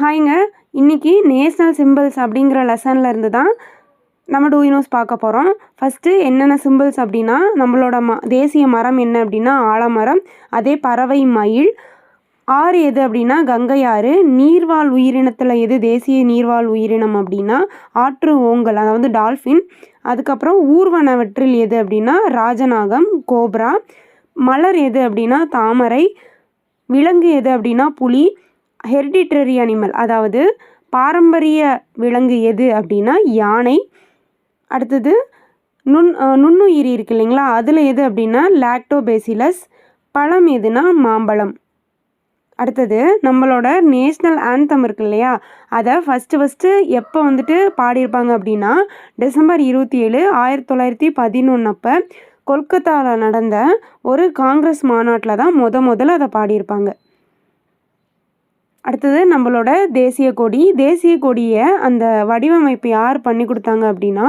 ஹாய்ங்க. இன்னைக்கு national symbols அப்படிங்கிற லெசன்ல இருந்து தான் நம்ம டூயினோஸ் பார்க்க போகிறோம். ஃபஸ்ட்டு என்னென்ன சிம்பிள்ஸ் அப்படின்னா, நம்மளோட தேசிய மரம் என்ன அப்படின்னா ஆலமரம். அதே பறவை மயில். ஆறு எது அப்படின்னா கங்கை ஆறு. நீர்வாழ் உயிரினத்தில் எது தேசிய நீர்வாழ் உயிரினம் அப்படின்னா ஆற்று ஓங்கல், அதாவது டால்ஃபின். அதுக்கப்புறம் ஊர்வனவற்றில் எது அப்படின்னா ராஜநாகம், கோப்ரா. மலர் எது அப்படின்னா தாமரை. விலங்கு எது அப்படின்னா புலி. ஹெரிடிட்டரி அனிமல், அதாவது பாரம்பரிய விலங்கு எது அப்படின்னா யானை. அடுத்தது நுண்ணுயிரி இருக்கு இல்லைங்களா, அதில் எது அப்படின்னா லாக்டோபேசிலஸ். பழம் எதுனா மாம்பழம். அடுத்தது நம்மளோட நேஷ்னல் ஆந்தம் இருக்கு இல்லையா, அதை ஃபஸ்ட்டு எப்போ பாடியிருப்பாங்க அப்படின்னா டிசம்பர் 27, 1911 அப்போ கொல்கத்தாவில் நடந்த ஒரு காங்கிரஸ் மாநாட்டில் தான் முதல்ல அதை பாடியிருப்பாங்க. அடுத்தது நம்மளோட தேசிய கொடி. தேசிய கொடியை அந்த வடிவமைப்பு யார் பண்ணி கொடுத்தாங்க அப்படின்னா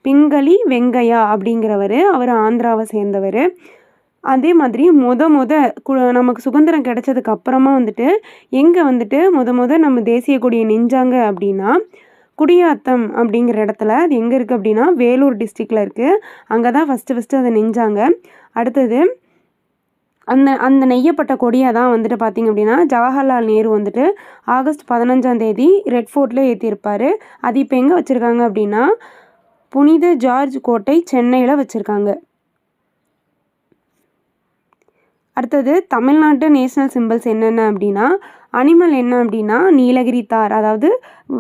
பிங்களி வெங்கையா அப்படிங்கிறவர். அவர் ஆந்திராவை சேர்ந்தவர். அதே மாதிரி நமக்கு சுதந்திரம் கிடைச்சதுக்கு அப்புறமா எங்கே நம்ம தேசிய கொடியை நெஞ்சாங்க அப்படின்னா குடியாத்தம் அப்படிங்கிற இடத்துல. அது எங்கே இருக்குது அப்படின்னா வேலூர் டிஸ்ட்ரிக்டில் இருக்குது. அங்கே தான் ஃபஸ்ட்டு அதை நெஞ்சாங்க. அடுத்தது அந்த நெய்யப்பட்ட கொடியை தான் பார்த்திங்க அப்படின்னா ஜவஹர்லால் நேரு ஆகஸ்ட் 15 ரெட் ஃபோர்ட்டில் ஏற்றிருப்பார். அது இப்போ எங்கே வச்சுருக்காங்க அப்படின்னா புனித ஜார்ஜ் கோட்டை, சென்னையில் வச்சுருக்காங்க. அடுத்தது தமிழ்நாட்டு நேஷ்னல் சிம்பிள்ஸ் என்னென்ன அப்படின்னா அனிமல் என்ன அப்படின்னா நீலகிரி தார், அதாவது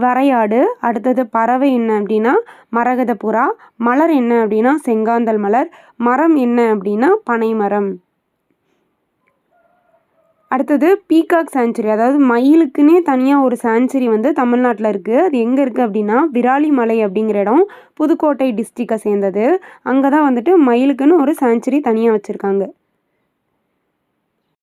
வரையாடு. அடுத்தது பறவை என்ன அப்படின்னா மரகத புறா. மலர் என்ன அப்படின்னா செங்காந்தல் மலர். மரம் என்ன அப்படின்னா பனை மரம். அடுத்தது பீகாக் சாங்சுரி, அதாவது மயிலுக்குன்னே தனியாக ஒரு சாங்சுரி தமிழ்நாட்டில் இருக்குது. அது எங்கே இருக்குது அப்படின்னா விராலிமலை அப்படிங்கிற இடம், புதுக்கோட்டை டிஸ்ட்ரிக்டை சேர்ந்தது. அங்கே தான் மயிலுக்குன்னு ஒரு சாங்சுரி தனியாக வச்சுருக்காங்க.